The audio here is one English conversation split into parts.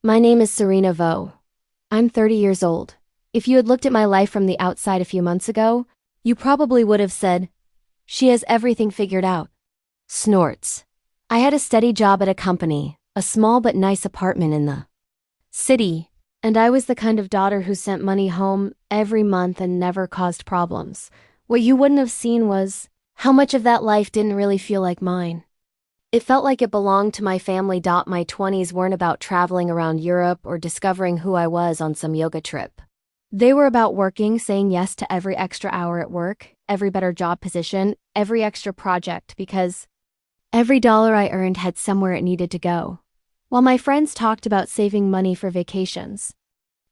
My name is Serena Vo. I'm 30 years old. If you had looked at my life from the outside a few months ago, you probably would have said, she has everything figured out. Snorts. I had a steady job at a company, a small but nice apartment in the city, and I was the kind of daughter who sent money home every month and never caused problems. What you wouldn't have seen was how much of that life didn't really feel like mine. It felt like it belonged to my family. My 20s weren't about traveling around Europe or discovering who I was on some yoga trip. They were about working, saying yes to every extra hour at work, every better job position, every extra project, because every dollar I earned had somewhere it needed to go. While my friends talked about saving money for vacations,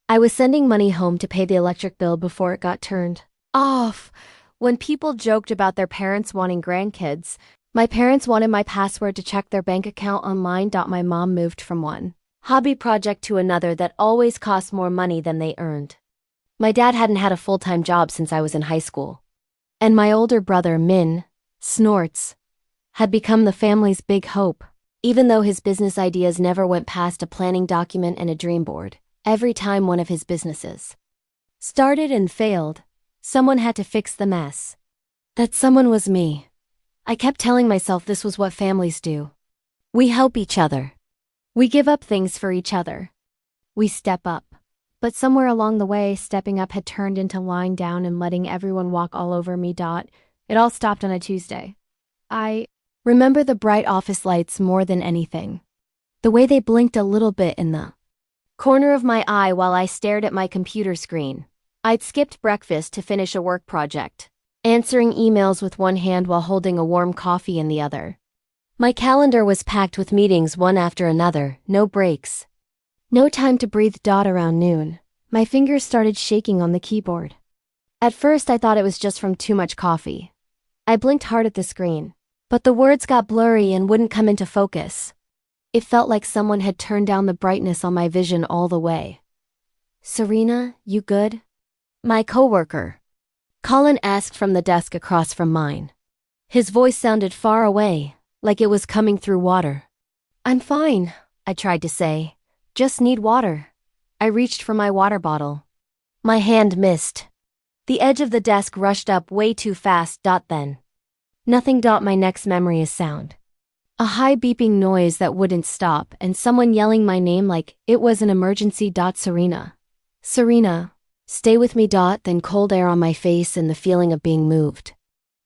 I was sending money home to pay the electric bill before it got turned off. When people joked about their parents wanting grandkids, my parents wanted my password to check their bank account online. My mom moved from one hobby project to another that always cost more money than they earned. My dad hadn't had a full-time job since I was in high school. And my older brother, Min, Snorts, had become the family's big hope. Even though his business ideas never went past a planning document and a dream board, every time one of his businesses started and failed, someone had to fix the mess. That someone was me. I kept telling myself this was what families do. We help each other. We give up things for each other. We step up. But somewhere along the way, stepping up had turned into lying down and letting everyone walk all over me. It all stopped on a Tuesday. I remember the bright office lights more than anything. The way they blinked a little bit in the corner of my eye while I stared at my computer screen. I'd skipped breakfast to finish a work project, answering emails with one hand while holding a warm coffee in the other. My calendar was packed with meetings one after another, no breaks. No time to breathe. Around noon, my fingers started shaking on the keyboard. At first I thought it was just from too much coffee. I blinked hard at the screen, but the words got blurry and wouldn't come into focus. It felt like someone had turned down the brightness on my vision all the way. Serena, you good? My coworker, Colin, asked from the desk across from mine. His voice sounded far away, like it was coming through water. I'm fine, I tried to say. Just need water. I reached for my water bottle. My hand missed. The edge of the desk rushed up way too fast. Then nothing. My next memory is sound. A high beeping noise that wouldn't stop and someone yelling my name like it was an emergency. Serena. Serena. Stay with me. Then cold air on my face and the feeling of being moved.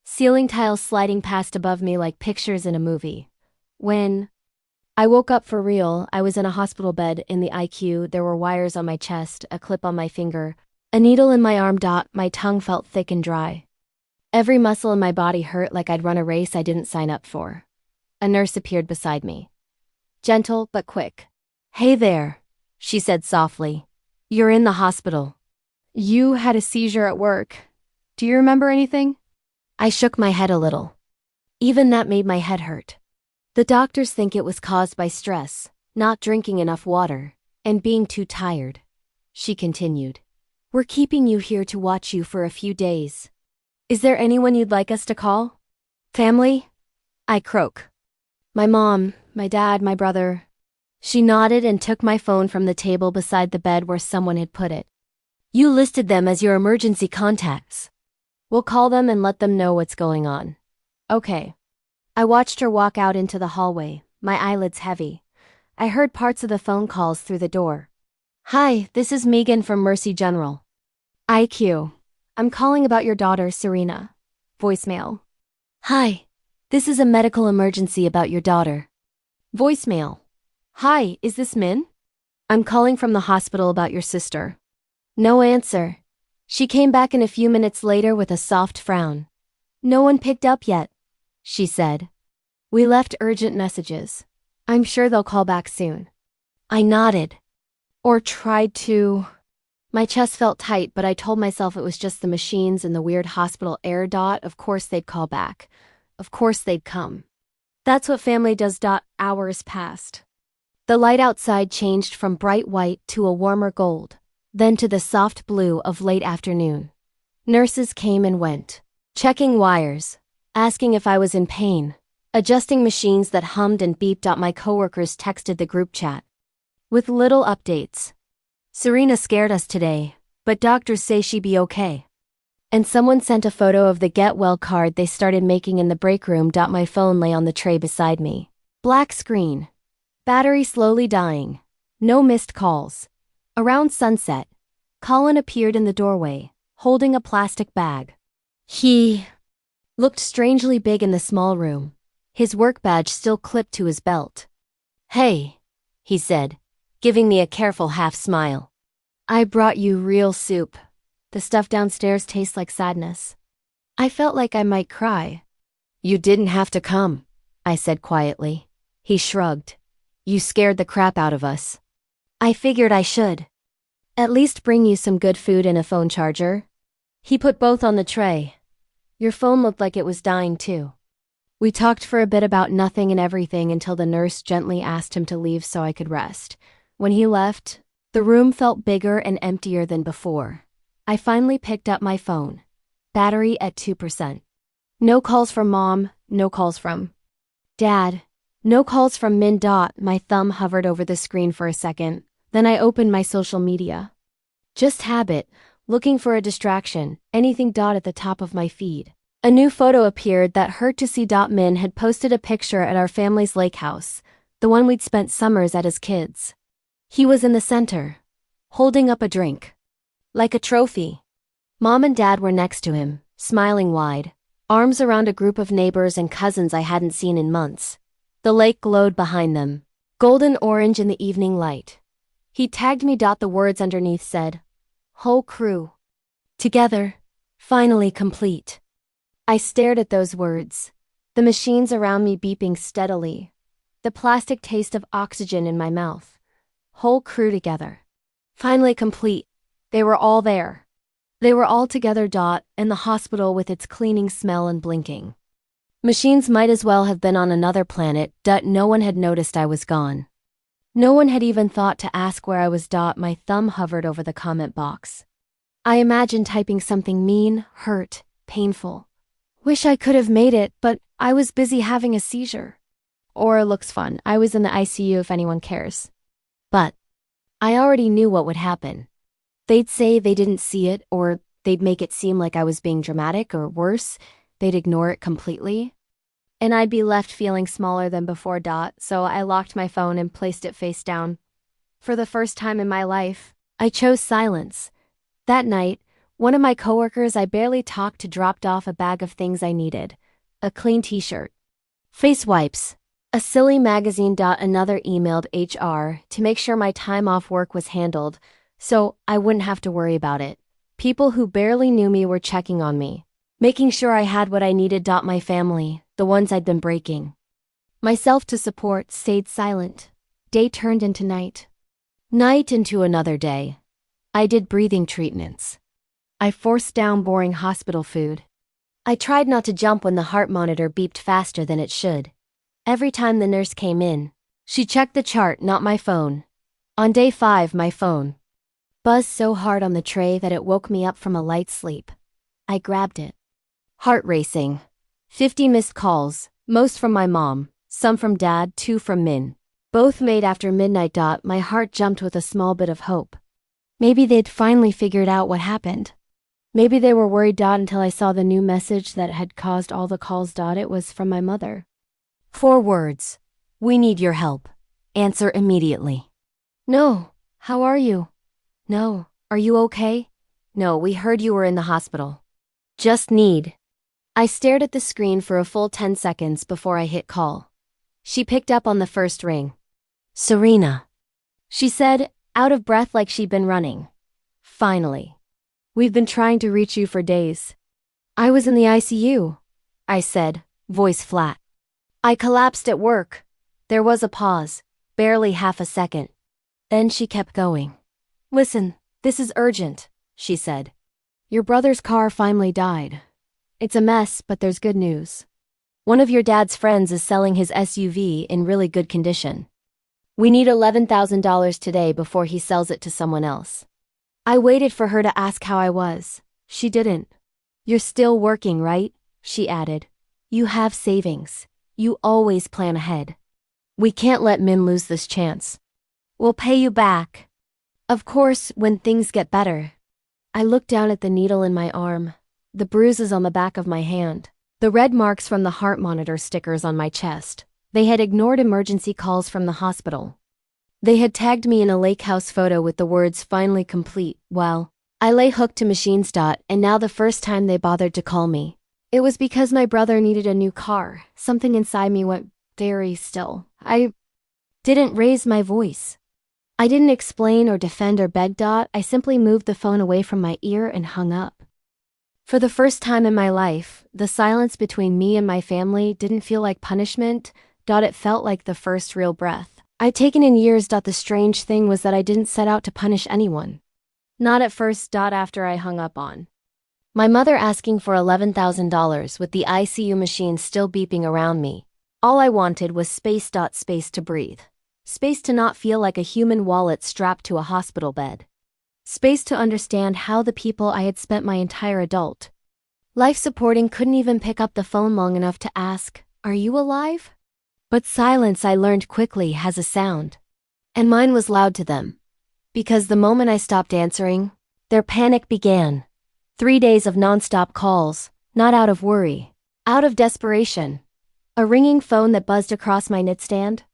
Ceiling tiles sliding past above me like pictures in a movie. When I woke up for real, I was in a hospital bed in the ICU. There were wires on my chest, a clip on my finger, a needle in my arm. My tongue felt thick and dry. Every muscle in my body hurt like I'd run a race I didn't sign up for. A nurse appeared beside me. Gentle but quick. Hey there, she said softly. You're in the hospital. You had a seizure at work. Do you remember anything? I shook my head a little. Even that made my head hurt. The doctors think it was caused by stress, not drinking enough water, and being too tired. She continued. We're keeping you here to watch you for a few days. Is there anyone you'd like us to call? Family? I croak. My mom, my dad, my brother. She nodded and took my phone from the table beside the bed where someone had put it. You listed them as your emergency contacts. We'll call them and let them know what's going on. Okay. I watched her walk out into the hallway, my eyelids heavy. I heard parts of the phone calls through the door. Hi, this is Megan from Mercy General. IQ. I'm calling about your daughter, Serena. Voicemail. Hi, this is a medical emergency about your daughter. Voicemail. Hi, is this Min? I'm calling from the hospital about your sister. No answer. She came back in a few minutes later with a soft frown. No one picked up yet, she said. We left urgent messages. I'm sure they'll call back soon. I nodded. Or tried to. My chest felt tight, but I told myself it was just the machines and the weird hospital air. Of course they'd call back. Of course they'd come. That's what family does. Hours passed. The light outside changed from bright white to a warmer gold, then to the soft blue of late afternoon. Nurses came and went, checking wires, asking if I was in pain, adjusting machines that hummed and beeped. My coworkers texted the group chat. with little updates. Serena scared us today, but doctors say she be okay. And someone sent a photo of the get well card they started making in the break room. My phone lay on the tray beside me. Black screen. Battery slowly dying. No missed calls. Around sunset, Colin appeared in the doorway, holding a plastic bag. He looked strangely big in the small room, his work badge still clipped to his belt. "Hey," he said, giving me a careful half smile. "I brought you real soup. The stuff downstairs tastes like sadness." I felt like I might cry. "You didn't have to come," I said quietly. He shrugged. "You scared the crap out of us." "I figured I should. At least bring you some good food and a phone charger." He put both on the tray. "Your phone looked like it was dying too." We talked for a bit about nothing and everything until the nurse gently asked him to leave so I could rest. When he left, the room felt bigger and emptier than before. I finally picked up my phone. Battery at 2%. No calls from Mom, no calls from Dad. No calls from Min. My thumb hovered over the screen for a second, then I opened my social media. Just habit, looking for a distraction, anything. At the top of my feed, a new photo appeared that hurt to see. Min had posted a picture at our family's lake house, the one we'd spent summers at as kids. He was in the center, holding up a drink. Like a trophy. Mom and Dad were next to him, smiling wide, arms around a group of neighbors and cousins I hadn't seen in months. The lake glowed behind them, golden orange in the evening light. He tagged me. The words underneath said, "Whole crew. Together. Finally complete." I stared at those words, the machines around me beeping steadily, the plastic taste of oxygen in my mouth. Whole crew together. Finally complete. They were all there. They were all together. In the hospital with its cleaning smell and blinking. Machines might as well have been on another planet. No one had noticed I was gone. No one had even thought to ask where I was. My thumb hovered over the comment box. I imagined typing something mean, hurt, painful. Wish I could have made it, but I was busy having a seizure. Or looks fun, I was in the ICU if anyone cares. But I already knew what would happen. They'd say they didn't see it, or they'd make it seem like I was being dramatic, or worse, they'd ignore it completely. And I'd be left feeling smaller than before. So I locked my phone and placed it face down. For the first time in my life, I chose silence. That night, one of my coworkers I barely talked to dropped off a bag of things I needed. A clean t-shirt, face wipes, a silly magazine. Another emailed HR to make sure my time off work was handled, so I wouldn't have to worry about it. People who barely knew me were checking on me, making sure I had what I needed. My family, the ones I'd been breaking myself to support, stayed silent. Day turned into night. Night into another day. I did breathing treatments. I forced down boring hospital food. I tried not to jump when the heart monitor beeped faster than it should. Every time the nurse came in, she checked the chart, not my phone. On day 5, my phone buzzed so hard on the tray that it woke me up from a light sleep. I grabbed it. Heart racing. 50 missed calls, most from my mom, some from Dad, 2 from Min. Both made after midnight. My heart jumped with a small bit of hope. Maybe they'd finally figured out what happened. Maybe they were worried. Until I saw the new message that had caused all the calls. It was from my mother. 4 words. "We need your help. Answer immediately." "No. How are you?" "No. Are you okay?" "No, we heard you were in the hospital." "Just need." I stared at the screen for a full 10 seconds before I hit call. She picked up on the first ring. "Serena," she said, out of breath like she'd been running. "Finally. We've been trying to reach you for days." "I was in the ICU," I said, voice flat. "I collapsed at work." There was a pause, barely half a second. Then she kept going. "Listen, this is urgent," she said. "Your brother's car finally died. It's a mess, but there's good news. One of your dad's friends is selling his SUV in really good condition. We need $11,000 today before he sells it to someone else." I waited for her to ask how I was. She didn't. "You're still working, right?" she added. "You have savings. You always plan ahead. We can't let Min lose this chance." We'll pay you back. Of course, when things get better. I looked down at the needle in my arm, the bruises on the back of my hand, the red marks from the heart monitor stickers on my chest. They had ignored emergency calls from the hospital. They had tagged me in a lake house photo with the words "finally complete" while I lay hooked to machines. And now the first time they bothered to call me, it was because my brother needed a new car. Something inside me went very still. I didn't raise my voice. I didn't explain or defend or beg. I simply moved the phone away from my ear and hung up. For the first time in my life, the silence between me and my family didn't feel like punishment. It felt like the first real breath I'd taken in years. The strange thing was that I didn't set out to punish anyone. Not at first. After I hung up on my mother asking for $11,000 with the ICU machine still beeping around me, all I wanted was space. Space to breathe. Space to not feel like a human wallet strapped to a hospital bed. Space to understand how the people I had spent my entire adult life supporting couldn't even pick up the phone long enough to ask, "Are you alive?" But silence, I learned quickly, has a sound. And mine was loud to them. Because the moment I stopped answering, their panic began. 3 days of nonstop calls, not out of worry, out of desperation. A ringing phone that buzzed across my nightstand,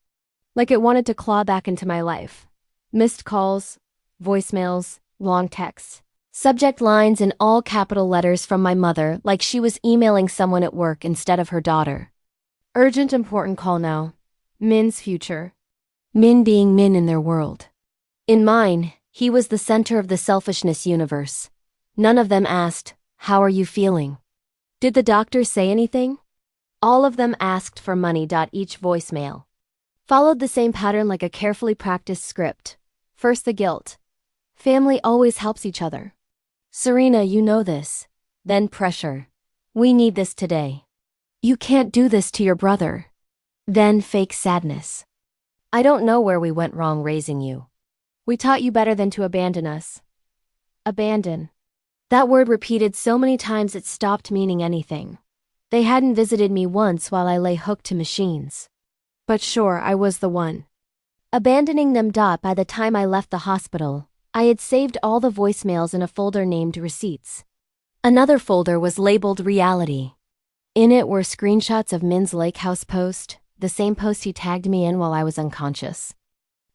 like it wanted to claw back into my life. Missed calls, voicemails, long texts. Subject lines in all capital letters from my mother, like she was emailing someone at work instead of her daughter. Urgent, important call now. Min's future. Min being Min in their world. In mine, he was the center of the selfishness universe. None of them asked, "How are you feeling?" Did the doctor say anything? All of them asked for money. Each voicemail followed the same pattern like a carefully practiced script. First the guilt. Family always helps each other. "Serena, you know this." Then pressure. "We need this today. You can't do this to your brother." Then fake sadness. "I don't know where we went wrong raising you. We taught you better than to abandon us." Abandon. That word repeated so many times it stopped meaning anything. They hadn't visited me once while I lay hooked to machines. But sure, I was the one abandoning them. By the time I left the hospital, I had saved all the voicemails in a folder named Receipts. Another folder was labeled Reality. In it were screenshots of Min's lake house post, the same post he tagged me in while I was unconscious.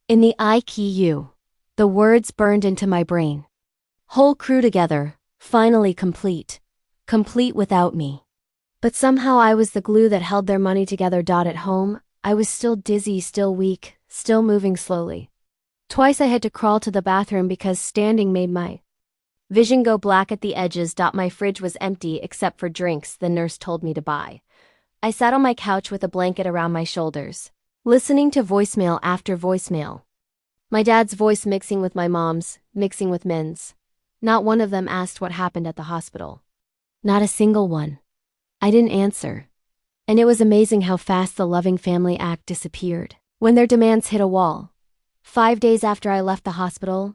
In the ICU, the words burned into my brain. Whole crew together, finally complete. Complete without me. But somehow I was the glue that held their money together. At home, I was still dizzy, still weak, still moving slowly. Twice I had to crawl to the bathroom because standing made my vision go black at the edges. My fridge was empty except for drinks the nurse told me to buy. I sat on my couch with a blanket around my shoulders, listening to voicemail after voicemail. My dad's voice mixing with my mom's, mixing with Min's. Not one of them asked what happened at the hospital. Not a single one. I didn't answer. And it was amazing how fast the loving family act disappeared when their demands hit a wall. 5 days after I left the hospital,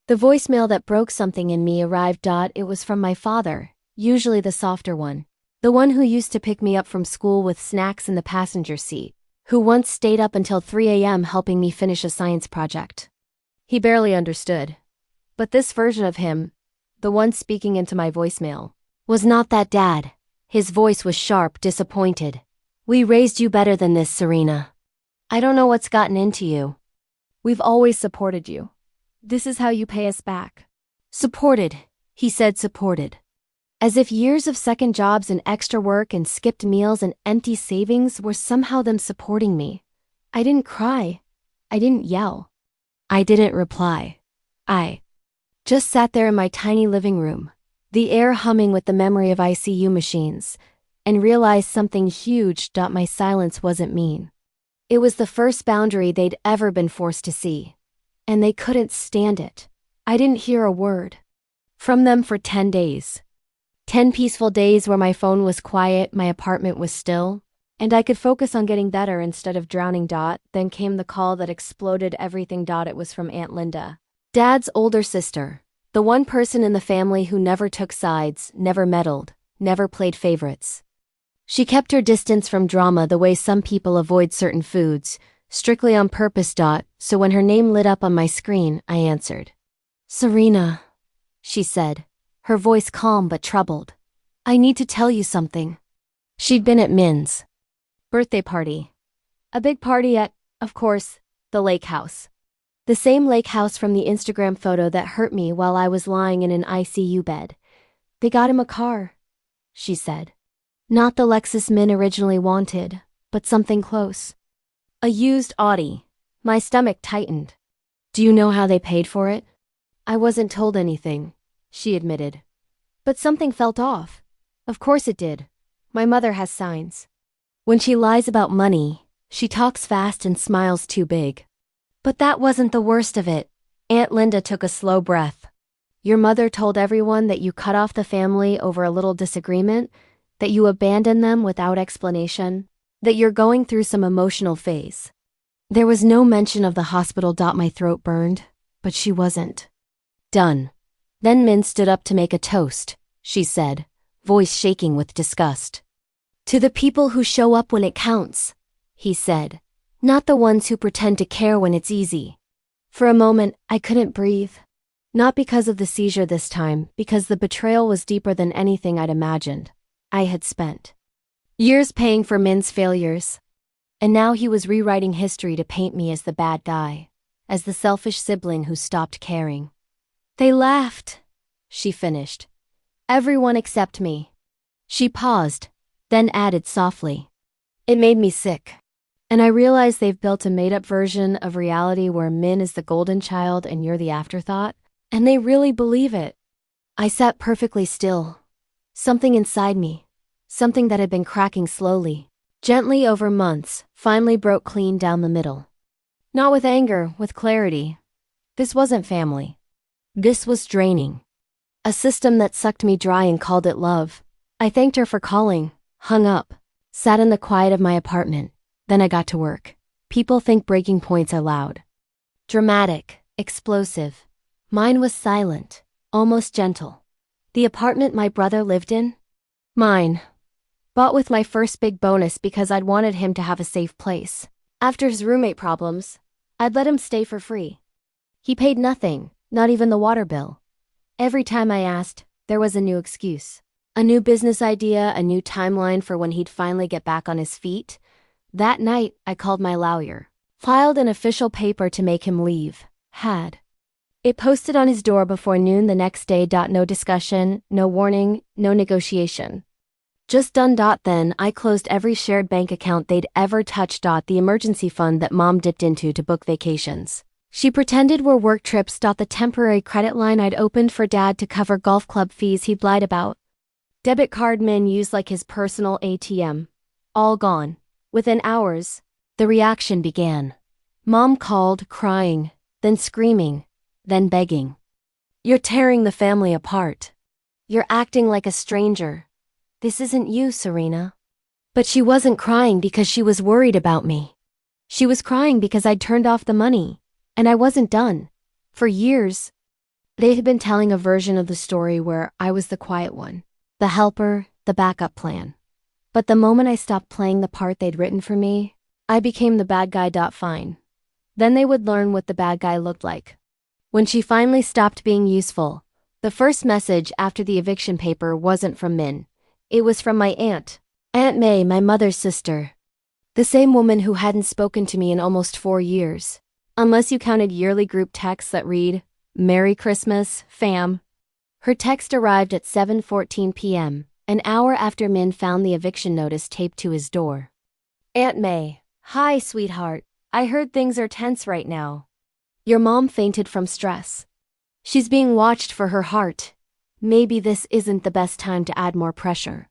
the voicemail that broke something in me arrived. It was from my father, usually the softer one. The one who used to pick me up from school with snacks in the passenger seat, who once stayed up until 3 a.m. helping me finish a science project. He barely understood. But this version of him, the one speaking into my voicemail, was not that dad. His voice was sharp, disappointed. "We raised you better than this, Serena. I don't know what's gotten into you. We've always supported you. This is how you pay us back." Supported, he said, supported. As if years of second jobs and extra work and skipped meals and empty savings were somehow them supporting me. I didn't cry. I didn't yell. I didn't reply. I just sat there in my tiny living room, the air humming with the memory of ICU machines, and realized something huge. My silence wasn't mean. It was the first boundary they'd ever been forced to see. And they couldn't stand it. I didn't hear a word from them for 10 days. 10 peaceful days where my phone was quiet, my apartment was still, and I could focus on getting better instead of drowning. Then came the call that exploded everything. It was from Aunt Linda, Dad's older sister, the one person in the family who never took sides, never meddled, never played favorites. She kept her distance from drama the way some people avoid certain foods, Strictly on purpose. So when her name lit up on my screen, I answered. Serena, she said, her voice calm but troubled. I need to tell you something. She'd been at Min's birthday party. A big party at, of course, the lake house. The same lake house from the Instagram photo that hurt me while I was lying in an ICU bed. They got him a car, she said. Not the Lexus Min originally wanted, but something close. A used Audi. My stomach tightened. Do you know how they paid for it? I wasn't told anything, she admitted. But something felt off. Of course it did. My mother has signs. When she lies about money, she talks fast and smiles too big. But that wasn't the worst of it. Aunt Linda took a slow breath. Your mother told everyone that you cut off the family over a little disagreement, that you abandoned them without explanation, that you're going through some emotional phase. There was no mention of the hospital. My throat burned, but she wasn't done. Then Min stood up to make a toast, she said, voice shaking with disgust. To the people who show up when it counts, he said, not the ones who pretend to care when it's easy. For a moment, I couldn't breathe. Not because of the seizure this time, because the betrayal was deeper than anything I'd imagined. I had spent years paying for Min's failures. And now he was rewriting history to paint me as the bad guy, as the selfish sibling who stopped caring. They laughed, she finished. Everyone except me. She paused, then added softly. It made me sick. And I realized they've built a made-up version of reality where Min is the golden child and you're the afterthought, and they really believe it. I sat perfectly still. Something inside me, something that had been cracking slowly, gently over months, finally broke clean down the middle. Not with anger, with clarity. This wasn't family. This was draining. A system that sucked me dry and called it love. I thanked her for calling, hung up, sat in the quiet of my apartment. Then I got to work. People think breaking points are loud. Dramatic, explosive. Mine was silent, almost gentle. The apartment my brother lived in? Mine. Bought with my first big bonus because I'd wanted him to have a safe place. After his roommate problems, I'd let him stay for free. He paid nothing, not even the water bill. Every time I asked, there was a new excuse. A new business idea, a new timeline for when he'd finally get back on his feet. That night, I called my lawyer. Filed an official paper to make him leave. Had it posted on his door before noon the next day. No discussion, no warning, no negotiation. Just done. Then I closed every shared bank account they'd ever touched. The emergency fund that Mom dipped into to book vacations. She pretended were work trips. The temporary credit line I'd opened for Dad to cover golf club fees he'd lied about. Debit card Min used like his personal ATM. All gone. Within hours, the reaction began. Mom called, crying, then screaming, then begging. You're tearing the family apart. You're acting like a stranger. This isn't you, Serena. But she wasn't crying because she was worried about me. She was crying because I'd turned off the money, and I wasn't done. For years, they had been telling a version of the story where I was the quiet one, the helper, the backup plan. But the moment I stopped playing the part they'd written for me, I became the bad guy. Fine. Then they would learn what the bad guy looked like. When she finally stopped being useful, the first message after the eviction paper wasn't from Min. It was from my aunt, Aunt May, my mother's sister. The same woman who hadn't spoken to me in almost 4 years. Unless you counted yearly group texts that read, Merry Christmas, fam. Her text arrived at 7:14 p.m., an hour after Min found the eviction notice taped to his door. Aunt May, hi, sweetheart. I heard things are tense right now. Your mom fainted from stress. She's being watched for her heart. Maybe this isn't the best time to add more pressure.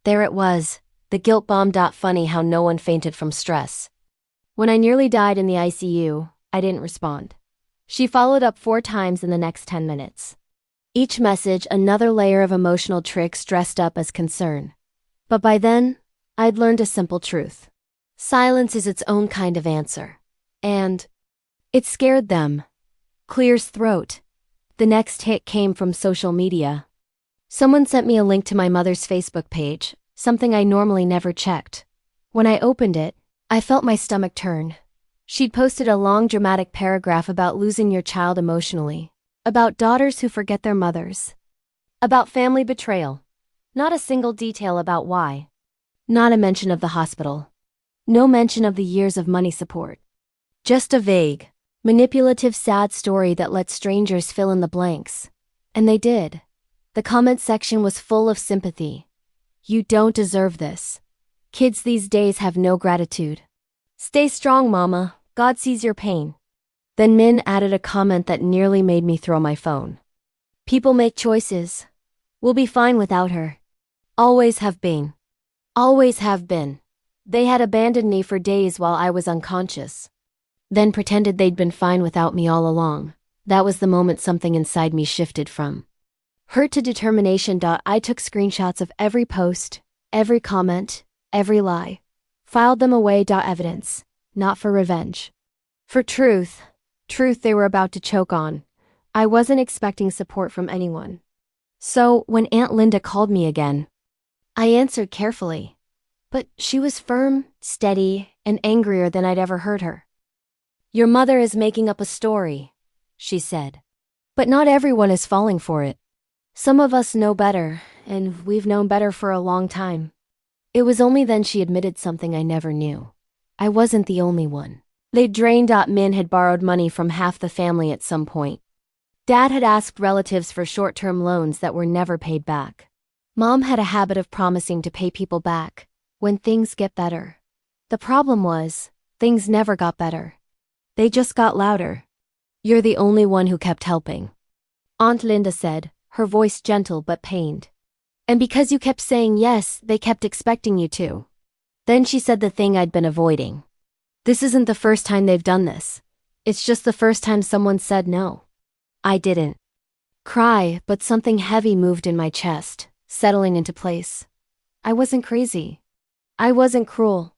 There it was, the guilt bomb. Funny how no one fainted from stress. When I nearly died in the ICU, I didn't respond. She followed up 4 times in the next 10 minutes. Each message another layer of emotional tricks dressed up as concern. But by then, I'd learned a simple truth. Silence is its own kind of answer. And it scared them. Clear's throat. The next hit came from social media. Someone sent me a link to my mother's Facebook page, something I normally never checked. When I opened it, I felt my stomach turn. She'd posted a long dramatic paragraph about losing your child emotionally, about daughters who forget their mothers, about family betrayal. Not a single detail about why. Not a mention of the hospital. No mention of the years of money support. Just a vague, manipulative, sad story that let strangers fill in the blanks. And they did. The comment section was full of sympathy. You don't deserve this. Kids these days have no gratitude. Stay strong, mama. God sees your pain. Then Min added a comment that nearly made me throw my phone. People make choices. We'll be fine without her. Always have been. Always have been. They had abandoned me for days while I was unconscious. Then pretended they'd been fine without me all along. That was the moment something inside me shifted from hurt to determination. I took screenshots of every post, every comment, every lie. Filed them away. Evidence. Not for revenge. For truth. Truth they were about to choke on. I wasn't expecting support from anyone. So, when Aunt Linda called me again, I answered carefully. But she was firm, steady, and angrier than I'd ever heard her. Your mother is making up a story, she said. But not everyone is falling for it. Some of us know better, and we've known better for a long time. It was only then she admitted something I never knew. I wasn't the only one. They'd drained. Min had borrowed money from half the family at some point. Dad had asked relatives for short-term loans that were never paid back. Mom had a habit of promising to pay people back when things get better. The problem was, things never got better. They just got louder. You're the only one who kept helping, Aunt Linda said, her voice gentle but pained. And because you kept saying yes, they kept expecting you to. Then she said the thing I'd been avoiding. This isn't the first time they've done this. It's just the first time someone said no. I didn't cry, but something heavy moved in my chest, settling into place. I wasn't crazy. I wasn't cruel.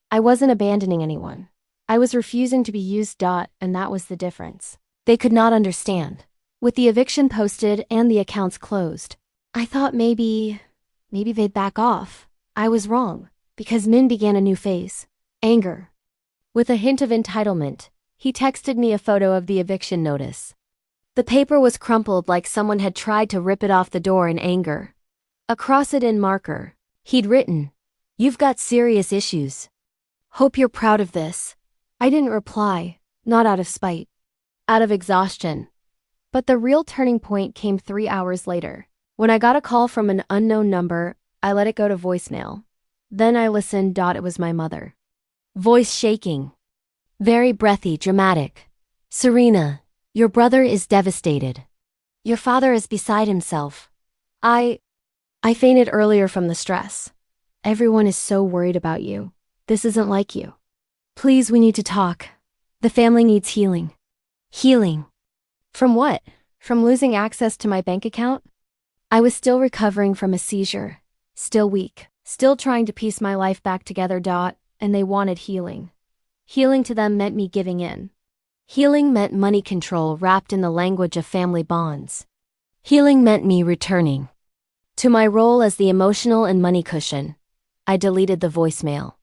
I wasn't abandoning anyone. I was refusing to be used. And that was the difference. They could not understand. With the eviction posted and the accounts closed, I thought maybe they'd back off. I was wrong, because Min began a new phase. Anger. With a hint of entitlement, he texted me a photo of the eviction notice. The paper was crumpled like someone had tried to rip it off the door in anger. Across it in marker, he'd written, "You've got serious issues. Hope you're proud of this." I didn't reply, not out of spite. Out of exhaustion. But the real turning point came 3 hours later. When I got a call from an unknown number, I let it go to voicemail. Then I listened. It was my mother. Voice shaking. Very breathy, dramatic. "Serena, your brother is devastated. Your father is beside himself. I fainted earlier from the stress. Everyone is so worried about you. This isn't like you. Please, we need to talk. The family needs healing." Healing. From what? From losing access to my bank account? I was still recovering from a seizure. Still weak. Still trying to piece my life back together. And they wanted healing. Healing to them meant me giving in. Healing meant money control wrapped in the language of family bonds. Healing meant me returning to my role as the emotional and money cushion. I deleted the voicemail.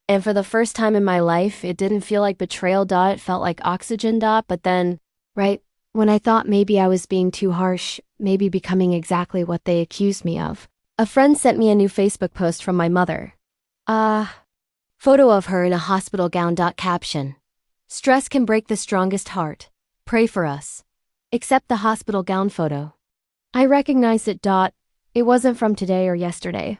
And for the first time in my life, it didn't feel like betrayal. It felt like oxygen. But then, right when I thought maybe I was being too harsh, maybe becoming exactly what they accused me of, a friend sent me a new Facebook post from my mother. Photo of her in a hospital gown. Caption. "Stress can break the strongest heart. Pray for us." Except the hospital gown photo. I recognized it. It wasn't from today or yesterday.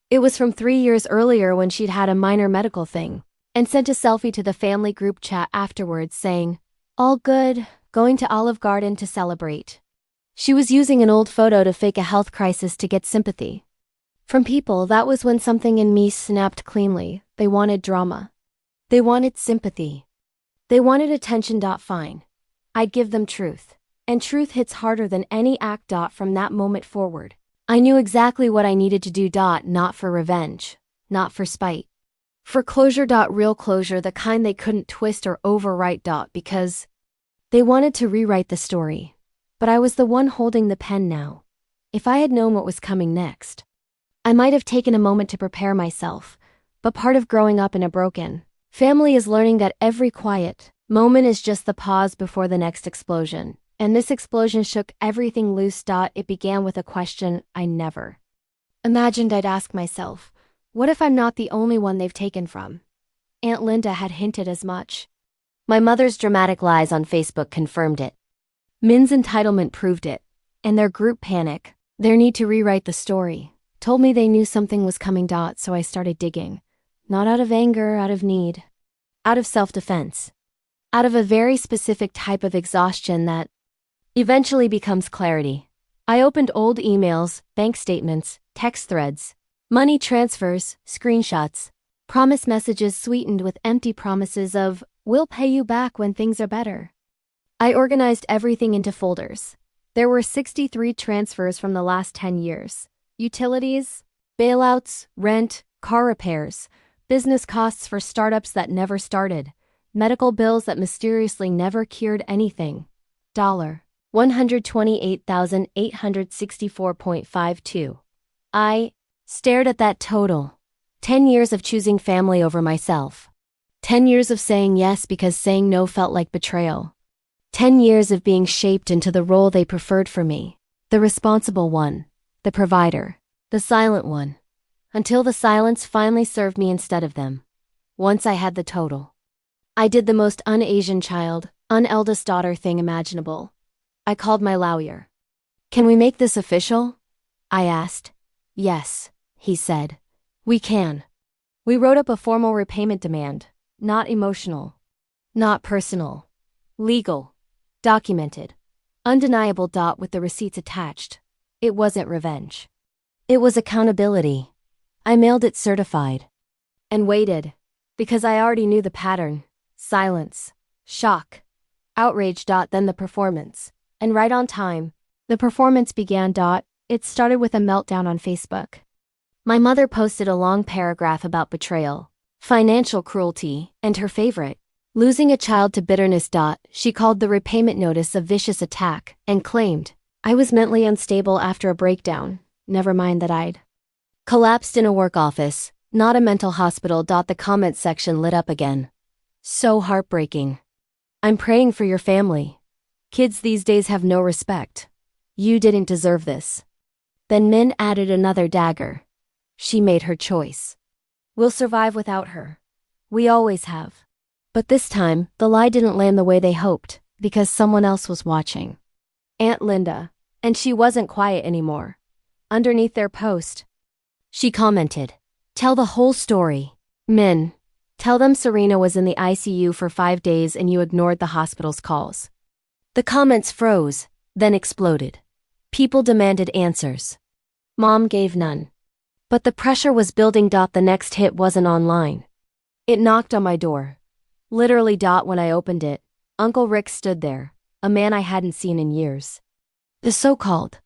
It was from 3 years earlier when she'd had a minor medical thing, and sent a selfie to the family group chat afterwards saying, "All good, going to Olive Garden to celebrate." She was using an old photo to fake a health crisis to get sympathy. From people, that was when something in me snapped cleanly. They wanted drama. They wanted sympathy. They wanted attention. Fine. I'd give them truth. And truth hits harder than any act. From that moment forward, I knew exactly what I needed to do. Not for revenge. Not for spite. For closure. Real closure, the kind they couldn't twist or overwrite. Because they wanted to rewrite the story. But I was the one holding the pen now. If I had known what was coming next, I might have taken a moment to prepare myself. But part of growing up in a broken, Family is learning that every quiet moment is just the pause before the next explosion. And this explosion shook everything loose. It began with a question I never imagined I'd ask myself. What if I'm not the only one they've taken from? Aunt Linda had hinted as much. My mother's dramatic lies on Facebook confirmed it. Min's entitlement proved it. And their group panic, their need to rewrite the story, told me they knew something was coming. So I started digging. Not out of anger, out of need. Out of self-defense. Out of a very specific type of exhaustion that eventually becomes clarity. I opened old emails, bank statements, text threads, money transfers, screenshots, promise messages sweetened with empty promises of, "We'll pay you back when things are better." I organized everything into folders. There were 63 transfers from the last 10 years. Utilities, bailouts, rent, car repairs, business costs for startups that never started, medical bills that mysteriously never cured anything. $128,864.52. I stared at that total. 10 years of choosing family over myself. 10 years of saying yes because saying no felt like betrayal. 10 years of being shaped into the role they preferred for me. The responsible one. The provider. The silent one. Until the silence finally served me instead of them. Once I had the total. I did the most un-Asian child, un-eldest daughter thing imaginable. I called my lawyer. "Can we make this official?" I asked. "Yes," he said. "We can." We wrote up a formal repayment demand. Not emotional. Not personal. Legal. Documented. Undeniable. With the receipts attached. It wasn't revenge. It was accountability. I mailed it certified. And waited. Because I already knew the pattern. Silence. Shock. Outrage. Then the performance. And right on time. The performance began. It started with a meltdown on Facebook. My mother posted a long paragraph about betrayal, financial cruelty, and her favorite, losing a child to bitterness. She called the repayment notice a vicious attack and claimed I was mentally unstable after a breakdown, never mind that I'd collapsed in a work office, not a mental hospital. The comment section lit up again. So heartbreaking. I'm praying for your family. Kids these days have no respect. You didn't deserve this. Then Min added another dagger. She made her choice. We'll survive without her. We always have. But this time, the lie didn't land the way they hoped, because someone else was watching. Aunt Linda. And she wasn't quiet anymore. Underneath their post, she commented, "Tell the whole story. Min, tell them Serena was in the ICU for 5 days and you ignored the hospital's calls." The comments froze, then exploded. People demanded answers. Mom gave none. But the pressure was building. The next hit wasn't online. It knocked on my door. Literally. When I opened it, Uncle Rick stood there, a man I hadn't seen in years. The so-called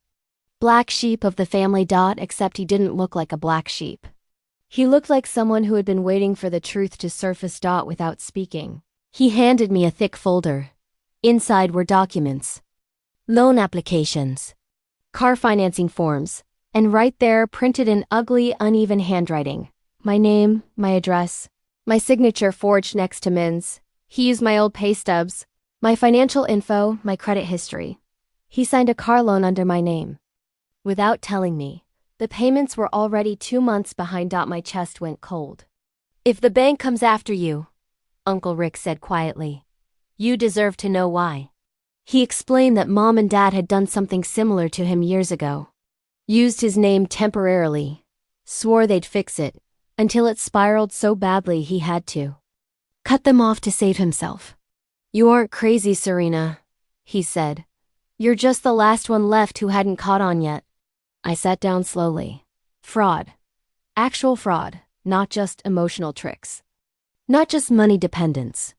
black sheep of the family. Except he didn't look like a black sheep. He looked like someone who had been waiting for the truth to surface. Without speaking, he handed me a thick folder. Inside were documents, loan applications, car financing forms, and right there, printed in ugly, uneven handwriting, my name, my address, my signature forged next to Min's. He used my old pay stubs, my financial info, my credit history. He signed a car loan under my name. Without telling me, the payments were already 2 months behind. My chest went cold. "If the bank comes after you," Uncle Rick said quietly, "you deserve to know why." He explained that Mom and Dad had done something similar to him years ago. Used his name temporarily. Swore they'd fix it, until it spiraled so badly he had to cut them off to save himself. "You aren't crazy, Serena," he said. "You're just the last one left who hadn't caught on yet." I sat down slowly. Fraud. Actual fraud, not just emotional tricks. Not just money dependence.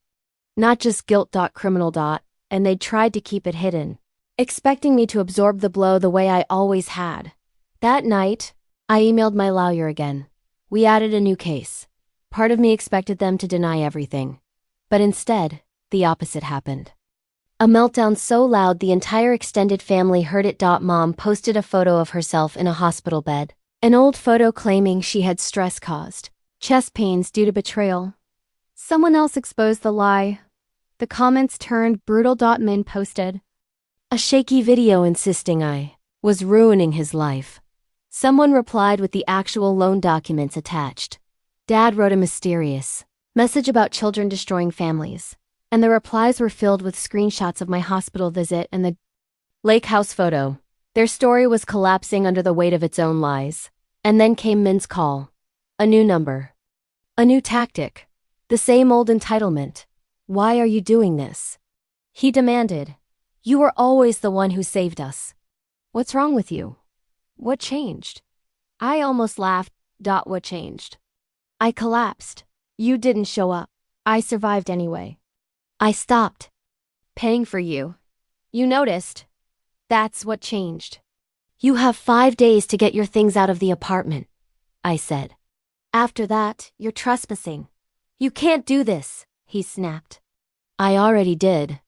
Not just guilt. Criminal. And they tried to keep it hidden, expecting me to absorb the blow the way I always had. That night, I emailed my lawyer again. We added a new case. Part of me expected them to deny everything. But instead, the opposite happened. A meltdown so loud the entire extended family heard it. Mom posted a photo of herself in a hospital bed. An old photo claiming she had stress caused chest pains due to betrayal. Someone else exposed the lie. The comments turned brutal. Min posted. A shaky video insisting I was ruining his life. Someone replied with the actual loan documents attached. Dad wrote a mysterious message about children destroying families, and the replies were filled with screenshots of my hospital visit and the lake house photo. Their story was collapsing under the weight of its own lies. And then came Min's call. A new number. A new tactic. The same old entitlement. Why are you doing this? He demanded. You were always the one who saved us. What's wrong with you? What changed? I almost laughed. What changed? I collapsed. You didn't show up. I survived anyway. I stopped paying for you. You noticed. That's what changed. You have 5 days to get your things out of the apartment, I said. After that, you're trespassing. You can't do this, he snapped. I already did.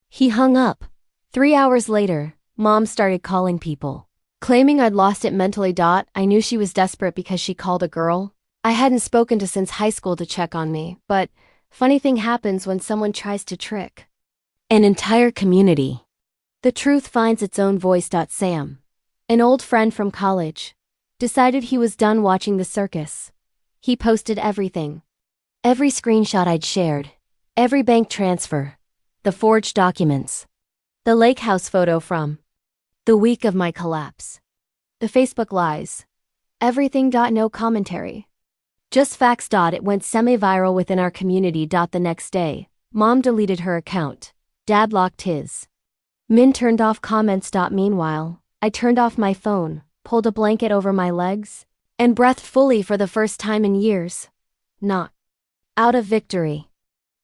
He hung up. 3 hours later, Mom started calling people, claiming I'd lost it mentally. I knew she was desperate because she called a girl I hadn't spoken to since high school to check on me, but funny thing happens when someone tries to trick an entire community. The truth finds its own voice. Sam, an old friend from college, decided he was done watching the circus. He posted everything. Every screenshot I'd shared, every bank transfer, the forged documents, the lake house photo from the week of my collapse, the Facebook lies, everything. No commentary. Just facts. It went semi-viral within our community. The next day, Mom deleted her account. Dad locked his. Min turned off comments. Meanwhile, I turned off my phone, pulled a blanket over my legs, and breathed fully for the first time in years. Not out of victory.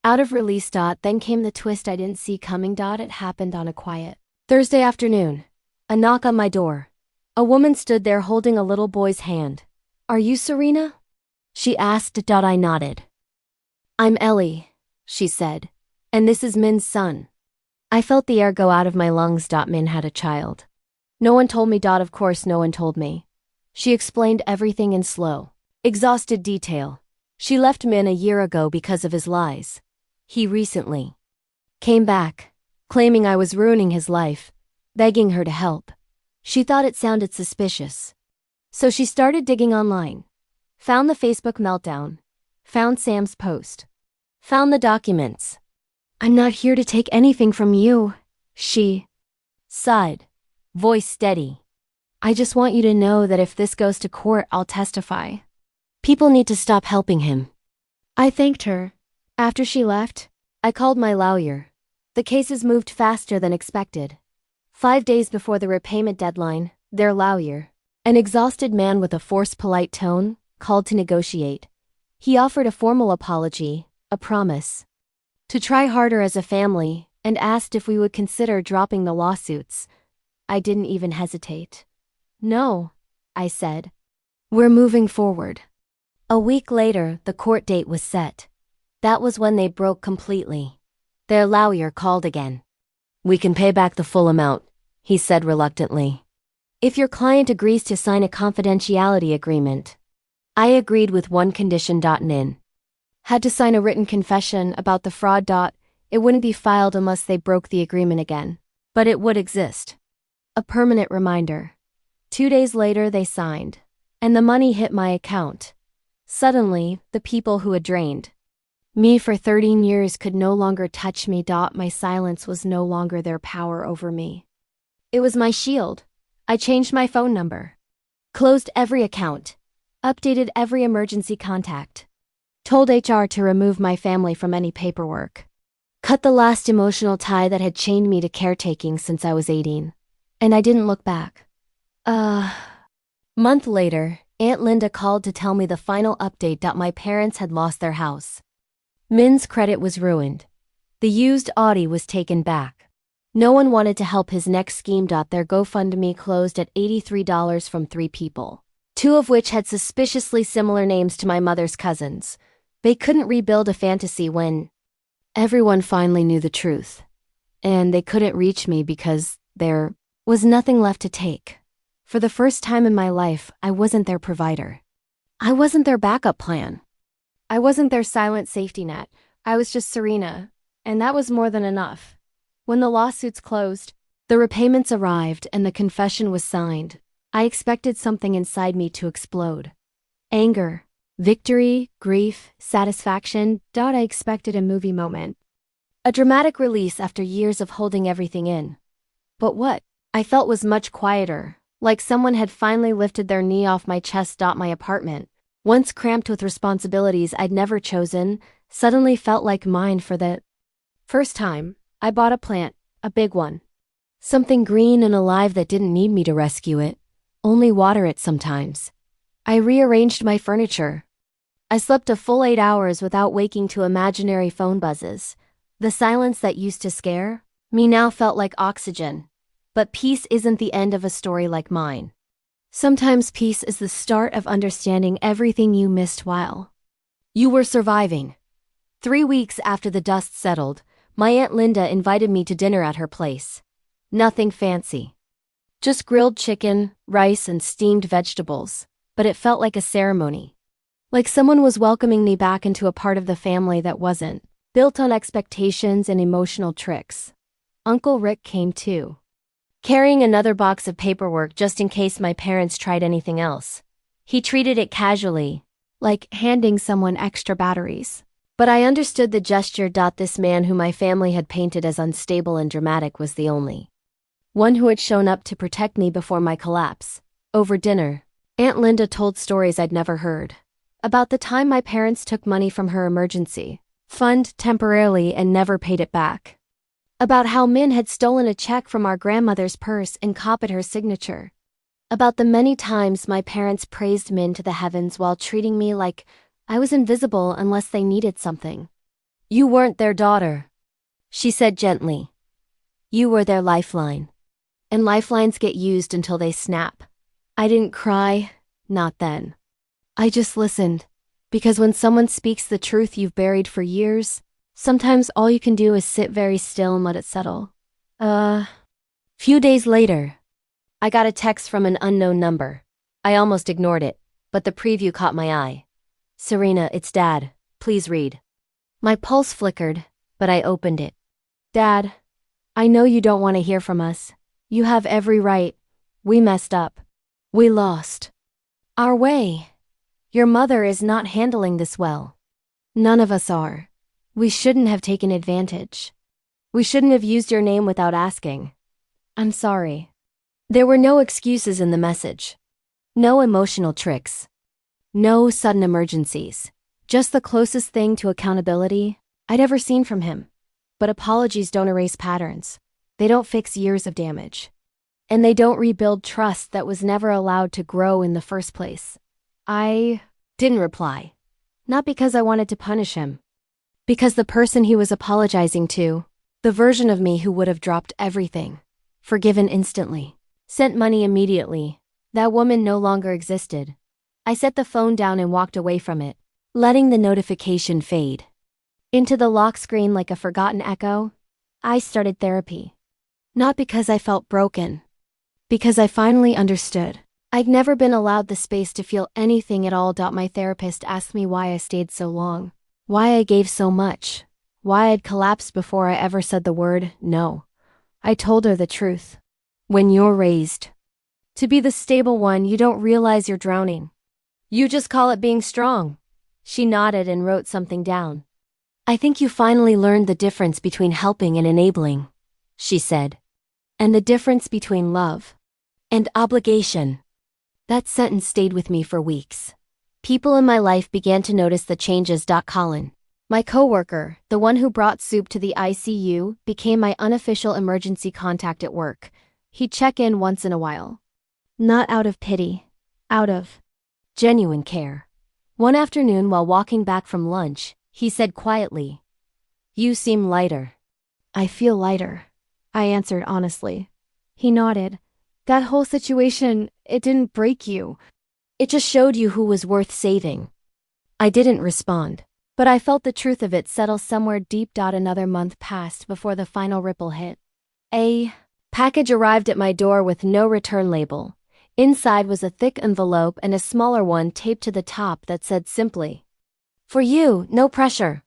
Out of release. Then came the twist I didn't see coming. It happened on a quiet Thursday afternoon. A knock on my door. A woman stood there holding a little boy's hand. Are you Serena? She asked. I nodded. I'm Ellie, she said, and this is Min's son. I felt the air go out of my lungs. Min had a child. No one told me. Of course no one told me. She explained everything in slow, exhausted detail. She left Min a year ago because of his lies. He recently came back, claiming I was ruining his life, begging her to help. She thought it sounded suspicious. So she started digging online. Found the Facebook meltdown. Found Sam's post. Found the documents. I'm not here to take anything from you, she sighed, voice steady. I just want you to know that if this goes to court, I'll testify. People need to stop helping him. I thanked her. After she left, I called my lawyer. The cases moved faster than expected. 5 days before the repayment deadline, their lawyer, an exhausted man with a forced polite tone, called to negotiate. He offered a formal apology, a promise to try harder as a family, and asked if we would consider dropping the lawsuits. I didn't even hesitate. No, I said. We're moving forward. A week later, the court date was set. That was when they broke completely. Their lawyer called again. We can pay back the full amount, he said reluctantly, if your client agrees to sign a confidentiality agreement. I agreed with one condition. Nin had to sign a written confession about the fraud. It wouldn't be filed unless they broke the agreement again, but it would exist. A permanent reminder. 2 days later they signed, and the money hit my account. Suddenly, the people who had drained me for 13 years could no longer touch me. My silence was no longer their power over me. It was my shield. I changed my phone number, closed every account, updated every emergency contact, told HR to remove my family from any paperwork, cut the last emotional tie that had chained me to caretaking since I was 18, and I didn't look back. Month later, Aunt Linda called to tell me the final update. My parents had lost their house. Min's credit was ruined. The used Audi was taken back. No one wanted to help his next scheme. Their GoFundMe closed at $83 from 3 people, 2 of which had suspiciously similar names to my mother's cousins. They couldn't rebuild a fantasy when everyone finally knew the truth. And they couldn't reach me because there was nothing left to take. For the first time in my life, I wasn't their provider. I wasn't their backup plan. I wasn't their silent safety net, I was just Serena, and that was more than enough. When the lawsuits closed, the repayments arrived, and the confession was signed, I expected something inside me to explode. Anger, victory, grief, satisfaction. I expected a movie moment. A dramatic release after years of holding everything in. But what I felt was much quieter, like someone had finally lifted their knee off my chest. My apartment, once cramped with responsibilities I'd never chosen, suddenly felt like mine for the first time. I bought a plant, a big one. Something green and alive that didn't need me to rescue it, only water it sometimes. I rearranged my furniture. I slept a full 8 hours without waking to imaginary phone buzzes. The silence that used to scare me now felt like oxygen. But peace isn't the end of a story like mine. Sometimes peace is the start of understanding everything you missed while you were surviving. 3 weeks after the dust settled, my Aunt Linda invited me to dinner at her place. Nothing fancy. Just grilled chicken, rice, and steamed vegetables. But it felt like a ceremony. Like someone was welcoming me back into a part of the family that wasn't built on expectations and emotional tricks. Uncle Rick came too, carrying another box of paperwork just in case my parents tried anything else. He treated it casually, like handing someone extra batteries. But I understood the gesture. This man who my family had painted as unstable and dramatic was the only one who had shown up to protect me before my collapse. Over dinner, Aunt Linda told stories I'd never heard. About the time my parents took money from her emergency fund temporarily and never paid it back. About how Min had stolen a check from our grandmother's purse and copied her signature. About the many times my parents praised Min to the heavens while treating me like I was invisible unless they needed something. You weren't their daughter, she said gently. You were their lifeline. And lifelines get used until they snap. I didn't cry, not then. I just listened. Because when someone speaks the truth you've buried for years, sometimes all you can do is sit very still and let it settle. Few days later, I got a text from an unknown number. I almost ignored it, but the preview caught my eye. Serena, it's Dad. Please read. My pulse flickered, but I opened it. Dad, I know you don't want to hear from us. You have every right. We messed up. We lost our way. Your mother is not handling this well. None of us are. We shouldn't have taken advantage. We shouldn't have used your name without asking. I'm sorry. There were no excuses in the message. No emotional tricks. No sudden emergencies. Just the closest thing to accountability I'd ever seen from him. But apologies don't erase patterns. They don't fix years of damage. And they don't rebuild trust that was never allowed to grow in the first place. I didn't reply. Not because I wanted to punish him. Because the person he was apologizing to, the version of me who would have dropped everything, forgiven instantly, sent money immediately, that woman no longer existed. I set the phone down and walked away from it, letting the notification fade into the lock screen like a forgotten echo. I started therapy. Not because I felt broken. Because I finally understood. I'd never been allowed the space to feel anything at all. My therapist asked me why I stayed so long. Why I gave so much. Why I'd collapsed before I ever said the word no. I told her the truth. When you're raised to be the stable one, you don't realize you're drowning. You just call it being strong. She nodded and wrote something down. I think you finally learned the difference between helping and enabling, she said. And the difference between love and obligation. That sentence stayed with me for weeks. People in my life began to notice the changes. Colin, my coworker, the one who brought soup to the ICU, became my unofficial emergency contact at work. He'd check in once in a while. Not out of pity, out of genuine care. One afternoon while walking back from lunch, he said quietly, "You seem lighter." I feel lighter, I answered honestly. He nodded. That whole situation, it didn't break you. It just showed you who was worth saving. I didn't respond, but I felt the truth of it settle somewhere deep. Another month passed before the final ripple hit. A package arrived at my door with no return label. Inside was a thick envelope and a smaller one taped to the top that said simply, "For you, no pressure."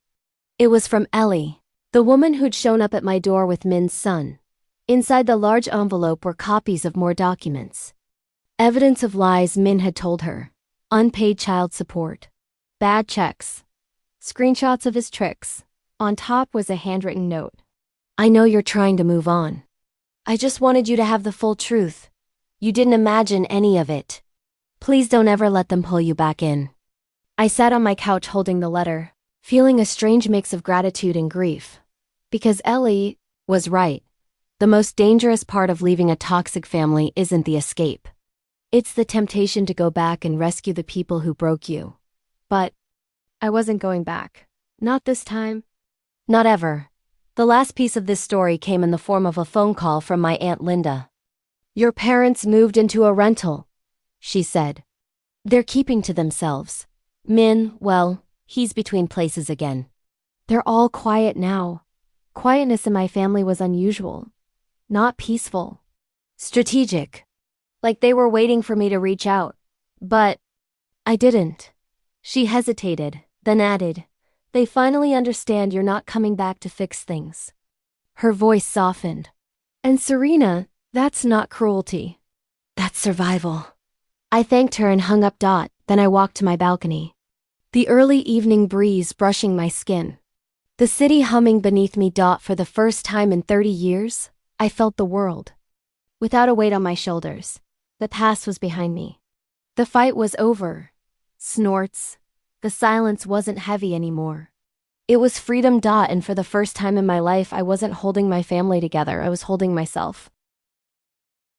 It was from Ellie, the woman who'd shown up at my door with Min's son. Inside the large envelope were copies of more documents. Evidence of lies Min had told her. Unpaid child support. Bad checks. Screenshots of his tricks. On top was a handwritten note. I know you're trying to move on. I just wanted you to have the full truth. You didn't imagine any of it. Please don't ever let them pull you back in. I sat on my couch holding the letter, feeling a strange mix of gratitude and grief. Because Ellie was right. The most dangerous part of leaving a toxic family isn't the escape. It's the temptation to go back and rescue the people who broke you. But I wasn't going back. Not this time. Not ever. The last piece of this story came in the form of a phone call from my Aunt Linda. Your parents moved into a rental, she said. They're keeping to themselves. Min, well, he's between places again. They're all quiet now. Quietness in my family was unusual. Not peaceful. Strategic. Like they were waiting for me to reach out. But I didn't. She hesitated, then added, they finally understand you're not coming back to fix things. Her voice softened. And Serena, that's not cruelty. That's survival. I thanked her and hung up. Then I walked to my balcony. The early evening breeze brushing my skin. The city humming beneath me. For the first time in 30 years, I felt the world. Without a weight on my shoulders. The past was behind me. The fight was over. Snorts. The silence wasn't heavy anymore. It was freedom. And for the first time in my life, I wasn't holding my family together, I was holding myself.